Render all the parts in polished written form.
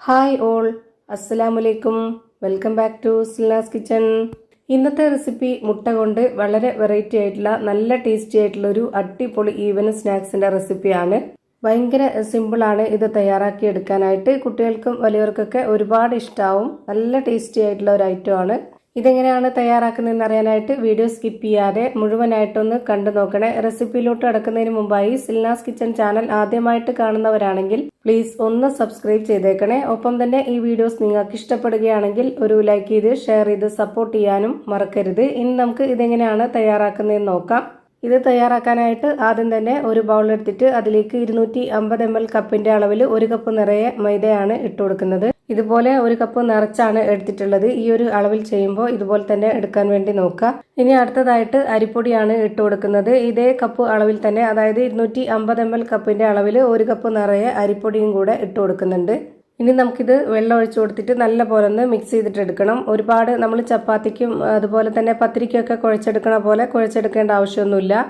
Hi all, അസ്സലാമലൈക്കും. Welcome back to Silnaz kitchen. ഇന്നത്തെ recipe മുട്ട കൊണ്ട് വളരെ വെറൈറ്റി ആയിട്ടുള്ള നല്ല ടേസ്റ്റി ആയിട്ടുള്ള ഒരു അടിപൊളി ഈവനിങ് സ്നാക്സിന്റെ റെസിപ്പിയാണ്. ഭയങ്കര സിമ്പിളാണ് ഇത് തയ്യാറാക്കി എടുക്കാനായിട്ട്. കുട്ടികൾക്കും വലിയവർക്കൊക്കെ ഒരുപാട് ഇഷ്ടമാവും. നല്ല ടേസ്റ്റി ആയിട്ടുള്ള ഒരു ഐറ്റമാണ്. ഇതെങ്ങനെയാണ് തയ്യാറാക്കുന്നതെന്ന് അറിയാനായിട്ട് വീഡിയോ സ്കിപ്പ് ചെയ്യാതെ മുഴുവനായിട്ടൊന്ന് കണ്ടു നോക്കണേ. റെസിപ്പിയിലോട്ട് കടക്കുന്നതിന് മുമ്പായി സിൽനാസ് കിച്ചൺ ചാനൽ ആദ്യമായിട്ട് കാണുന്നവരാണെങ്കിൽ പ്ലീസ് ഒന്ന് സബ്സ്ക്രൈബ് ചെയ്തേക്കണേ. ഒപ്പം തന്നെ ഈ വീഡിയോസ് നിങ്ങൾക്ക് ഇഷ്ടപ്പെടുകയാണെങ്കിൽ ഒരു ലൈക്ക് ചെയ്ത് ഷെയർ ചെയ്ത് സപ്പോർട്ട് ചെയ്യാനും മറക്കരുത്. ഇനി നമുക്ക് ഇതെങ്ങനെയാണ് തയ്യാറാക്കുന്നതെന്ന് നോക്കാം. ഇത് തയ്യാറാക്കാനായിട്ട് ആദ്യം തന്നെ ഒരു ബൗൾ എടുത്തിട്ട് അതിലേക്ക് 250 ml കപ്പിന്റെ അളവിൽ 1 കപ്പ് നിറയെ മൈദയാണ് ഇട്ട് കൊടുക്കുന്നത്. ഇതുപോലെ 1 കപ്പ് നിറച്ചാണ് എടുത്തിട്ടുള്ളത്. ഈ ഒരു അളവിൽ ചെയ്യുമ്പോൾ ഇതുപോലെ തന്നെ എടുക്കാൻ വേണ്ടി നോക്കുക. ഇനി അടുത്തതായിട്ട് അരിപ്പൊടിയാണ് ഇട്ട് കൊടുക്കുന്നത്. ഇതേ കപ്പ് അളവിൽ തന്നെ, അതായത് 250 ml കപ്പിന്റെ അളവിൽ 1 കപ്പ് നിറയെ അരിപ്പൊടിയും കൂടെ ഇട്ട് കൊടുക്കുന്നുണ്ട്. ഇനി നമുക്കിത് വെള്ളം ഒഴിച്ചു കൊടുത്തിട്ട് നല്ല പോലെ ഒന്ന് മിക്സ് ചെയ്തിട്ട് എടുക്കണം. ഒരുപാട് നമ്മൾ ചപ്പാത്തിക്കും അതുപോലെ തന്നെ പത്തിരിക്കൊക്കെ കുഴച്ചെടുക്കണ പോലെ കുഴച്ചെടുക്കേണ്ട ആവശ്യമൊന്നുമില്ല.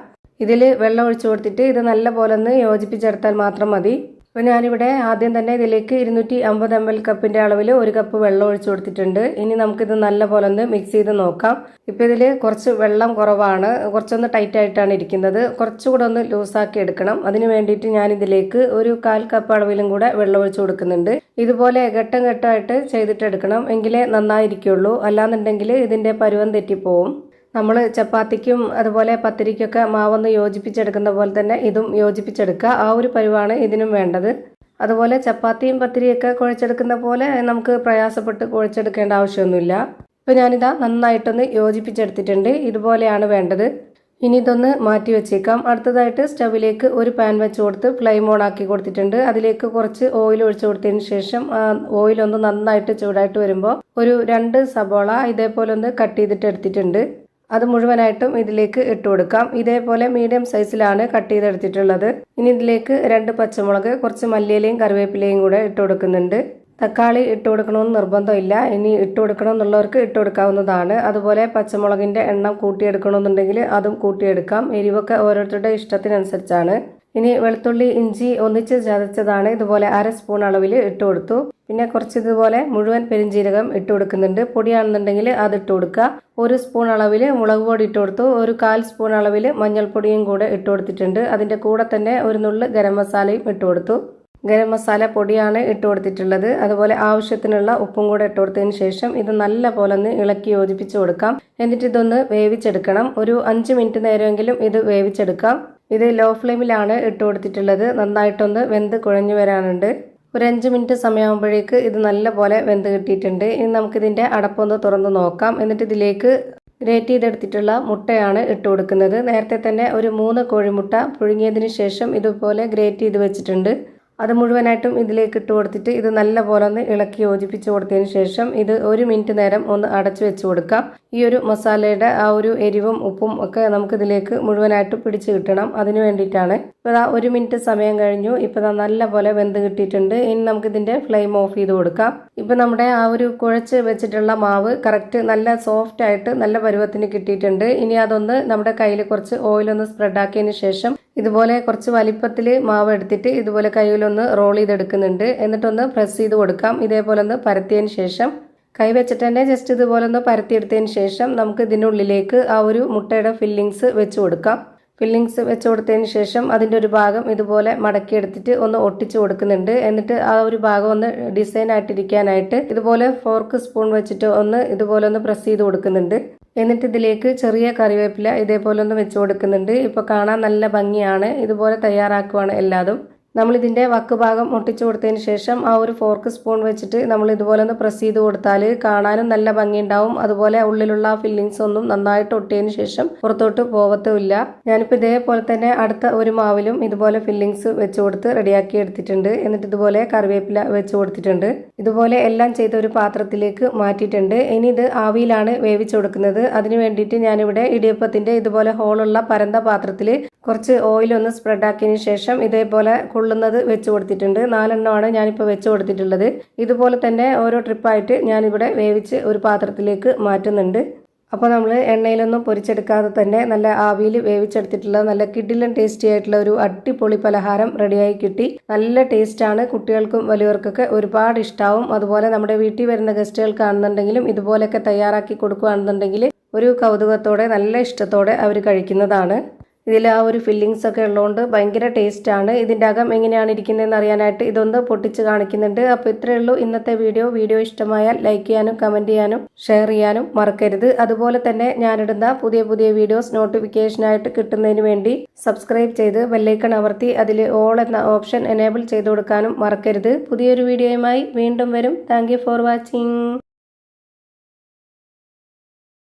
ഇതിൽ വെള്ളം ഒഴിച്ചു കൊടുത്തിട്ട് ഇത് നല്ല പോലെ ഒന്ന് യോജിപ്പിച്ചെടുത്താൽ മാത്രം മതി. അപ്പോൾ ഞാനിവിടെ ആദ്യം തന്നെ ഇതിലേക്ക് 250 ml കപ്പിന്റെ അളവിൽ 1 കപ്പ് വെള്ളം ഒഴിച്ചു കൊടുത്തിട്ടുണ്ട്. ഇനി നമുക്കിത് നല്ല പോലെ ഒന്ന് മിക്സ് ചെയ്ത് നോക്കാം. ഇപ്പോൾ ഇതിൽ കുറച്ച് വെള്ളം കുറവാണ്, കുറച്ചൊന്ന് ടൈറ്റ് ആയിട്ടാണ് ഇരിക്കുന്നത്. കുറച്ചുകൂടെ ഒന്ന് ലൂസാക്കി എടുക്കണം. അതിന് വേണ്ടിയിട്ട് ഞാൻ ഇതിലേക്ക് ഒരു 1/4 കപ്പ് അളവിലും കൂടെ വെള്ളം ഒഴിച്ചു കൊടുക്കുന്നുണ്ട്. ഇതുപോലെ ഘട്ടം ഘട്ടമായിട്ട് ചെയ്തിട്ട് എടുക്കണം, എങ്കിലേ നന്നായിരിക്കുള്ളൂ. അല്ലാന്നുണ്ടെങ്കിൽ ഇതിന്റെ പരുവം തെറ്റിപ്പോവും. നമ്മൾ ചപ്പാത്തിക്കും അതുപോലെ പത്തിരിക്കൊക്കെ മാവൊന്ന് യോജിപ്പിച്ചെടുക്കുന്ന പോലെ തന്നെ ഇതും യോജിപ്പിച്ചെടുക്കുക. ആ ഒരു പരുവാണ് ഇതിനും വേണ്ടത്. അതുപോലെ ചപ്പാത്തിയും പത്തിരിയൊക്കെ കുഴച്ചെടുക്കുന്ന പോലെ നമുക്ക് പ്രയാസപ്പെട്ട് കുഴച്ചെടുക്കേണ്ട ആവശ്യമൊന്നുമില്ല. ഇപ്പോൾ ഞാനിതാ നന്നായിട്ടൊന്ന് യോജിപ്പിച്ചെടുത്തിട്ടുണ്ട്. ഇതുപോലെയാണ് വേണ്ടത്. ഇനി ഇതൊന്ന് മാറ്റി വെച്ചേക്കാം. അടുത്തതായിട്ട് സ്റ്റവിലേക്ക് ഒരു പാൻ വെച്ച് കൊടുത്ത് ഫ്ലെയിം ഓൺ ആക്കി കൊടുത്തിട്ടുണ്ട്. അതിലേക്ക് കുറച്ച് ഓയിൽ ഒഴിച്ചു കൊടുത്തതിന് ശേഷം ഓയിൽ ഒന്ന് നന്നായിട്ട് ചൂടായിട്ട് വരുമ്പോൾ ഒരു 2 സബോള ഇതേപോലെ ഒന്ന് കട്ട് ചെയ്തിട്ട് എടുത്തിട്ടുണ്ട്. അത് മുഴുവനായിട്ടും ഇതിലേക്ക് ഇട്ട് കൊടുക്കാം. ഇതേപോലെ മീഡിയം സൈസിലാണ് കട്ട് ചെയ്തെടുത്തിട്ടുള്ളത്. ഇനി ഇതിലേക്ക് 2 പച്ചമുളക്, കുറച്ച് മല്ലിയിലയും കറിവേപ്പിലയും കൂടെ ഇട്ട് കൊടുക്കുന്നുണ്ട്. തക്കാളി ഇട്ട് കൊടുക്കണമെന്ന് നിർബന്ധമില്ല. ഇനി ഇട്ട് കൊടുക്കണം എന്നുള്ളവർക്ക് ഇട്ട് കൊടുക്കാവുന്നതാണ്. അതുപോലെ പച്ചമുളകിന്റെ എണ്ണം കൂട്ടിയെടുക്കണമെന്നുണ്ടെങ്കിൽ അതും കൂട്ടിയെടുക്കാം. എരിവൊക്കെ ഓരോരുത്തരുടെ ഇഷ്ടത്തിനനുസരിച്ചാണ്. ഇനി വെളുത്തുള്ളി ഇഞ്ചി ഒന്നിച്ച് ചതച്ചതാണ് ഇതുപോലെ 1/2 സ്പൂൺ അളവിൽ ഇട്ട് കൊടുത്തു. പിന്നെ കുറച്ച് ഇതുപോലെ മുഴുവൻ പെരിഞ്ജീരകം ഇട്ട് കൊടുക്കുന്നുണ്ട്. പൊടിയാണെന്നുണ്ടെങ്കിൽ അത് ഇട്ട് കൊടുക്കുക. 1 സ്പൂൺ അളവിൽ മുളക് പൊടി ഇട്ട് കൊടുത്തു. ഒരു 1/4 സ്പൂൺ അളവിൽ മഞ്ഞൾപ്പൊടിയും കൂടെ ഇട്ട് കൊടുത്തിട്ടുണ്ട്. അതിന്റെ കൂടെ തന്നെ ഒരു നുള്ള് ഗരം മസാലയും ഇട്ട് കൊടുത്തു. ഗരം മസാല പൊടിയാണ് ഇട്ട് കൊടുത്തിട്ടുള്ളത്. അതുപോലെ ആവശ്യത്തിനുള്ള ഉപ്പും കൂടെ ഇട്ട് കൊടുത്തതിന് ശേഷം ഇത് നല്ല പോലെ ഒന്ന് ഇളക്കി യോജിപ്പിച്ച് കൊടുക്കാം. എന്നിട്ട് ഇതൊന്ന് വേവിച്ചെടുക്കണം. ഒരു 5 മിനിറ്റ് നേരമെങ്കിലും ഇത് വേവിച്ചെടുക്കാം. ഇത് ലോ ഫ്ലെയിമിലാണ് ഇട്ട് കൊടുത്തിട്ടുള്ളത്. നന്നായിട്ടൊന്ന് വെന്ത് കുഴഞ്ഞു വരാനുണ്ട്. ഒരു 5 മിനിറ്റ് സമയമാകുമ്പോഴേക്ക് ഇത് നല്ല പോലെ വെന്ത് കിട്ടിയിട്ടുണ്ട്. ഇനി നമുക്കിതിൻ്റെ അടപ്പൊന്ന് തുറന്ന് നോക്കാം. എന്നിട്ട് ഇതിലേക്ക് ഗ്രേറ്റ് ചെയ്തെടുത്തിട്ടുള്ള മുട്ടയാണ് ഇട്ട് കൊടുക്കുന്നത്. നേരത്തെ തന്നെ ഒരു 3 കോഴിമുട്ട പുഴുങ്ങിയതിന് ശേഷം ഇതുപോലെ ഗ്രേറ്റ് ചെയ്ത് വെച്ചിട്ടുണ്ട്. അത് മുഴുവനായിട്ടും ഇതിലേക്ക് ഇട്ട് കൊടുത്തിട്ട് ഇത് നല്ല പോലെ ഒന്ന് ഇളക്കി യോജിപ്പിച്ച് കൊടുത്തതിന് ശേഷം ഇത് 1 മിനിറ്റ് നേരം ഒന്ന് അടച്ചു വെച്ച് കൊടുക്കാം. ഈ ഒരു മസാലയുടെ ആ ഒരു എരിവും ഉപ്പും ഒക്കെ നമുക്കിതിലേക്ക് മുഴുവനായിട്ട് പിടിച്ച് കിട്ടണം. അതിന് വേണ്ടിയിട്ടാണ്. ഇപ്പോൾ 1 മിനിറ്റ് സമയം കഴിഞ്ഞു. ഇപ്പോൾ നല്ല പോലെ വെന്ത് കിട്ടിയിട്ടുണ്ട്. ഇനി നമുക്കിതിൻ്റെ ഫ്ലെയിം ഓഫ് ചെയ്ത് കൊടുക്കാം. ഇപ്പോൾ നമ്മുടെ ആ ഒരു കുഴച്ച് വെച്ചിട്ടുള്ള മാവ് കറക്റ്റ് നല്ല സോഫ്റ്റ് ആയിട്ട് നല്ല പരുവത്തിന് കിട്ടിയിട്ടുണ്ട്. ഇനി അതൊന്ന് നമ്മുടെ കയ്യിൽ കുറച്ച് ഓയിലൊന്ന് സ്പ്രെഡ് ആക്കിയതിന് ശേഷം ഇതുപോലെ കുറച്ച് വലിപ്പത്തിൽ മാവ് എടുത്തിട്ട് ഇതുപോലെ കയ്യിലൊന്ന് റോൾ ചെയ്തെടുക്കുന്നുണ്ട്. എന്നിട്ടൊന്ന് പ്രസ് ചെയ്ത് കൊടുക്കാം. ഇതേപോലെ ഒന്ന് പരത്തിയതിന് ശേഷം കൈ വെച്ചിട്ട് തന്നെ ജസ്റ്റ് ഇതുപോലെ ഒന്ന് പരത്തിയെടുത്തതിന് ശേഷം നമുക്ക് ഇതിനുള്ളിലേക്ക് ആ ഒരു മുട്ടയുടെ ഫില്ലിങ്സ് വെച്ച് കൊടുക്കാം. ഫില്ലിങ്സ് വെച്ച് കൊടുത്തതിന് ശേഷം അതിൻ്റെ ഒരു ഭാഗം ഇതുപോലെ മടക്കി എടുത്തിട്ട് ഒന്ന് ഒട്ടിച്ച് കൊടുക്കുന്നുണ്ട്. എന്നിട്ട് ആ ഒരു ഭാഗം ഒന്ന് ഡിസൈൻ ആയിട്ടിരിക്കാനായിട്ട് ഇതുപോലെ ഫോർക്ക് സ്പൂൺ വെച്ചിട്ട് ഒന്ന് ഇതുപോലെ ഒന്ന് പ്രസ് ചെയ്ത് കൊടുക്കുന്നുണ്ട്. എന്നിട്ട് ഇതിലേക്ക് ചെറിയ കറിവേപ്പില ഇതേപോലെ ഒന്ന് വെച്ച് കൊടുക്കുന്നുണ്ട്. ഇപ്പോൾ കാണാൻ നല്ല ഭംഗിയാണ്. ഇതുപോലെ തയ്യാറാക്കുവാണ് എല്ലാതും. നമ്മളിതിൻ്റെ വക്ക് ഭാഗം ഒട്ടിച്ചു കൊടുത്തതിന് ശേഷം ആ ഒരു ഫോർക്ക് സ്പൂൺ വെച്ചിട്ട് നമ്മൾ ഇതുപോലെ ഒന്ന് പ്രസ് ചെയ്ത് കൊടുത്താൽ കാണാനും നല്ല ഭംഗിയുണ്ടാവും. അതുപോലെ ഉള്ളിലുള്ള ഫില്ലിങ്സ് ഒന്നും നന്നായിട്ട് ഒട്ടിയതിന് ശേഷം പുറത്തോട്ട് പോകത്തുമില്ല. ഞാനിപ്പോൾ ഇതേപോലെ തന്നെ അടുത്ത ഒരു മാവിലും ഇതുപോലെ ഫില്ലിങ്സ് വെച്ച് കൊടുത്ത് റെഡിയാക്കി എടുത്തിട്ടുണ്ട്. എന്നിട്ട് ഇതുപോലെ കറിവേപ്പില വെച്ച് കൊടുത്തിട്ടുണ്ട്. ഇതുപോലെ എല്ലാം ചെയ്ത ഒരു പാത്രത്തിലേക്ക് മാറ്റിയിട്ടുണ്ട്. ഇനി ഇത് ആവിയിലാണ് വേവിച്ച് കൊടുക്കുന്നത്. അതിന് വേണ്ടിയിട്ട് ഞാനിവിടെ ഇടിയപ്പത്തിൻ്റെ ഇതുപോലെ ഹോളുള്ള പരന്ന പാത്രത്തിൽ കുറച്ച് ഓയിലൊന്ന് സ്പ്രെഡ് ആക്കിയതിന് ശേഷം ഇതേപോലെ കൊള്ളുന്നത് വെച്ച് കൊടുത്തിട്ടുണ്ട്. 4 എണ്ണമാണ് ഞാനിപ്പോൾ വെച്ച് കൊടുത്തിട്ടുള്ളത്. ഇതുപോലെ തന്നെ ഓരോ ട്രിപ്പായിട്ട് ഞാനിവിടെ വേവിച്ച് ഒരു പാത്രത്തിലേക്ക് മാറ്റുന്നുണ്ട്. അപ്പോൾ നമ്മൾ എണ്ണയിലൊന്നും പൊരിച്ചെടുക്കാതെ തന്നെ നല്ല ആവിയിൽ വേവിച്ചെടുത്തിട്ടുള്ള നല്ല കിടിലൻ ടേസ്റ്റി ആയിട്ടുള്ള ഒരു അടിപൊളി പലഹാരം റെഡിയായി കിട്ടി. നല്ല ടേസ്റ്റാണ്, കുട്ടികൾക്കും വലിയവർക്കൊക്കെ ഒരുപാട് ഇഷ്ടാവും. അതുപോലെ നമ്മുടെ വീട്ടിൽ വരുന്ന ഗസ്റ്റുകൾക്കാണെന്നുണ്ടെങ്കിലും ഇതുപോലെയൊക്കെ തയ്യാറാക്കി കൊടുക്കുകയാണെന്നുണ്ടെങ്കിൽ ഒരു കൗതുകത്തോടെ നല്ല ഇഷ്ടത്തോടെ അവർ കഴിക്കുന്നതാണ്. ഇതിൽ ആ ഒരു ഫില്ലിങ്സ് ഒക്കെ ഉള്ളതുകൊണ്ട് ഭയങ്കര ടേസ്റ്റാണ്. ഇതിൻ്റെ അകം എങ്ങനെയാണ് ഇരിക്കുന്നതെന്ന് അറിയാനായിട്ട് ഇതൊന്ന് പൊട്ടിച്ച് കാണിക്കുന്നുണ്ട്. അപ്പോൾ ഇത്രയേ ഉള്ളൂ ഇന്നത്തെ വീഡിയോ ഇഷ്ടമായാൽ ലൈക്ക് ചെയ്യാനും കമൻറ്റ് ചെയ്യാനും ഷെയർ ചെയ്യാനും മറക്കരുത്. അതുപോലെ തന്നെ ഞാനിടുന്ന പുതിയ വീഡിയോസ് നോട്ടിഫിക്കേഷനായിട്ട് കിട്ടുന്നതിന് വേണ്ടി സബ്സ്ക്രൈബ് ചെയ്ത് ബെല്ലൈക്കൺ അമർത്തി അതിൽ ഓൾ എന്ന ഓപ്ഷൻ എനേബിൾ ചെയ്ത് കൊടുക്കാനും മറക്കരുത്. പുതിയൊരു വീഡിയോയുമായി വീണ്ടും വരും. Thank you for watching.